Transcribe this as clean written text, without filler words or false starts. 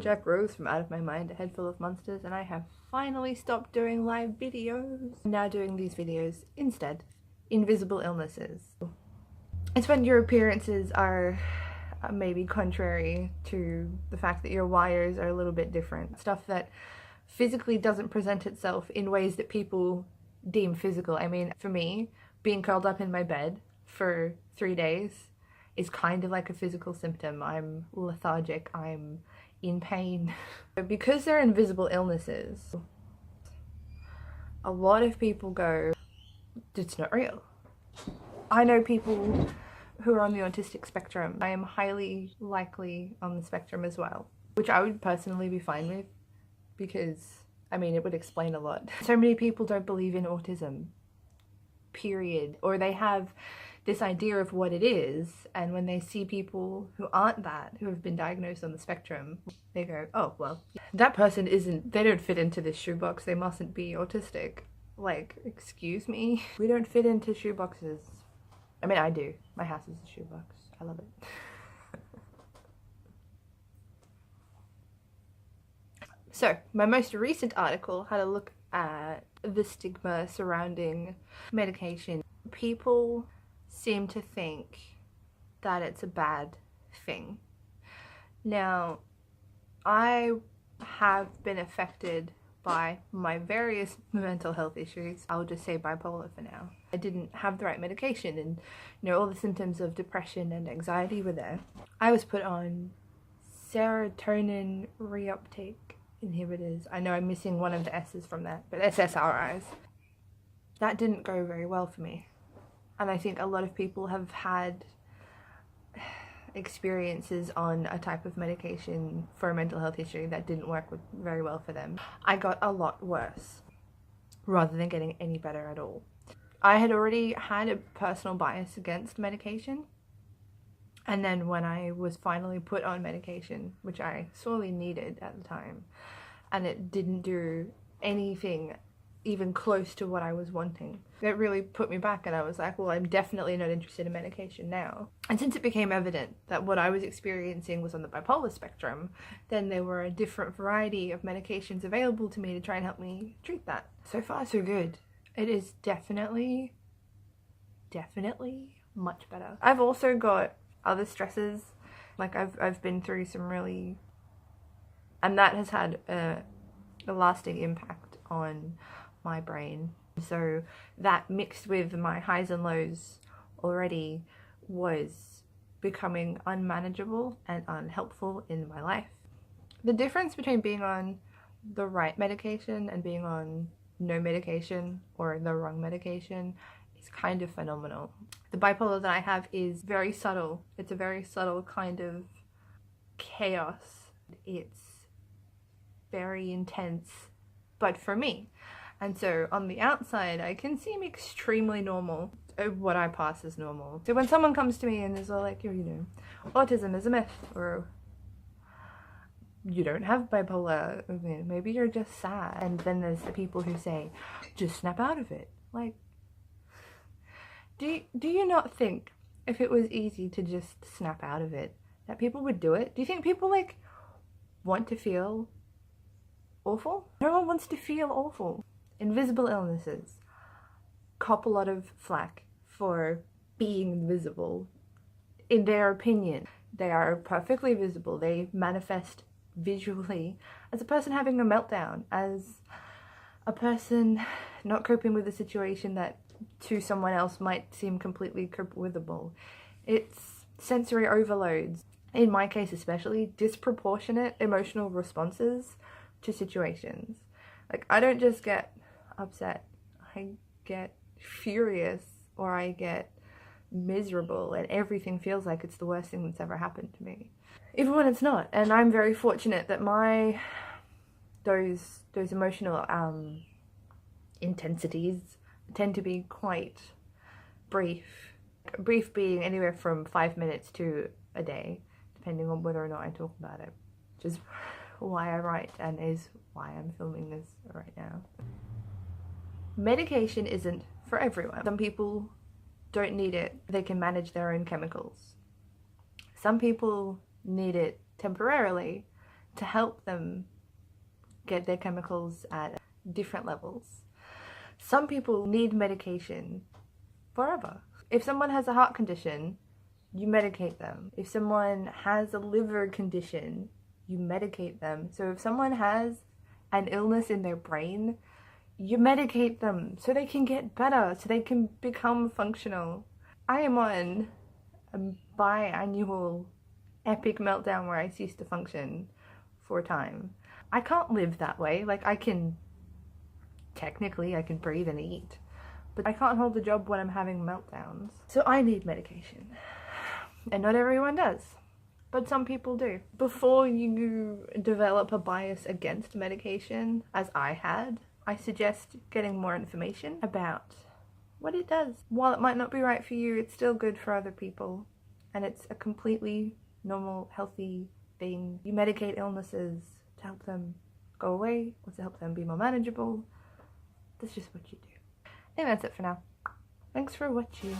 Jack Rose from Out of My Mind, A Head Full of Monsters, and I have finally stopped doing live videos. I'm now doing these videos instead. Invisible illnesses. It's when your appearances are maybe contrary to the fact that your wires are a little bit different. Stuff that physically doesn't present itself in ways that people deem physical. I mean, for me, being curled up in my bed for 3 days is kind of like a physical symptom. I'm lethargic, I'm in pain. Because they're invisible illnesses, a lot of people go, it's not real. I know people who are on the autistic spectrum. I am highly likely on the spectrum as well, which I would personally be fine with because, I mean, it would explain a lot. So many people don't believe in autism, period, or they have this idea of what it is, and when they see people who aren't that, who have been diagnosed on the spectrum, they go, oh, well, that person they don't fit into this shoebox, they mustn't be autistic. Like, excuse me? We don't fit into shoeboxes. I mean, I do. My house is a shoebox. I love it. So, my most recent article had a look at the stigma surrounding medication. People seem to think that it's a bad thing. Now, I have been affected by my various mental health issues. I'll just say bipolar for now. I didn't have the right medication, and all the symptoms of depression and anxiety were there. I was put on serotonin reuptake inhibitors. I know I'm missing one of the S's from that, but SSRIs. That didn't go very well for me. And I think a lot of people have had experiences on a type of medication for a mental health issue that didn't work very well for them. I got a lot worse rather than getting any better at all. I had already had a personal bias against medication, and then when I was finally put on medication, which I sorely needed at the time, and it didn't do anything even close to what I was wanting, it really put me back, and I was like, well, I'm definitely not interested in medication now. And since it became evident that what I was experiencing was on the bipolar spectrum, then there were a different variety of medications available to me to try and help me treat that. So far, so good. It is definitely much better. I've also got other stresses. Like I've been through some really, and that has had a lasting impact on my brain. So that mixed with my highs and lows already was becoming unmanageable and unhelpful in my life. The difference between being on the right medication and being on no medication or the wrong medication is kind of phenomenal. The bipolar that I have is very subtle. It's a very subtle kind of chaos. It's very intense, but for me. And so on the outside, I can seem extremely normal, what I pass as normal. So when someone comes to me and is all like, autism is a myth, or you don't have bipolar, maybe you're just sad. And then there's the people who say, just snap out of it. Like, do you not think if it was easy to just snap out of it, that people would do it? Do you think people want to feel awful? No one wants to feel awful. Invisible illnesses cop a lot of flack for being invisible. In their opinion, they are perfectly visible. They manifest visually as a person having a meltdown, as a person not coping with a situation that to someone else might seem completely cope-withable. It's sensory overloads. In my case especially, disproportionate emotional responses to situations. Like, I don't just get upset, I get furious, or I get miserable, and everything feels like it's the worst thing that's ever happened to me, even when it's not. And I'm very fortunate that those emotional intensities tend to be quite brief being anywhere from 5 minutes to a day, depending on whether or not I talk about it, which is why I write and is why I'm filming this right now. Medication isn't for everyone. Some people don't need it. They can manage their own chemicals. Some people need it temporarily to help them get their chemicals at different levels. Some people need medication forever. If someone has a heart condition, you medicate them. If someone has a liver condition, you medicate them. So if someone has an illness in their brain, you medicate them so they can get better, so they can become functional. I am on a biannual epic meltdown where I cease to function for a time. I can't live that way. Like, technically I can breathe and eat, but I can't hold a job when I'm having meltdowns. So I need medication. And not everyone does, but some people do. Before you develop a bias against medication, as I had, I suggest getting more information about what it does. While it might not be right for you, it's still good for other people, and it's a completely normal, healthy thing. You medicate illnesses to help them go away, or to help them be more manageable. That's just what you do. Anyway, that's it for now. Thanks for watching.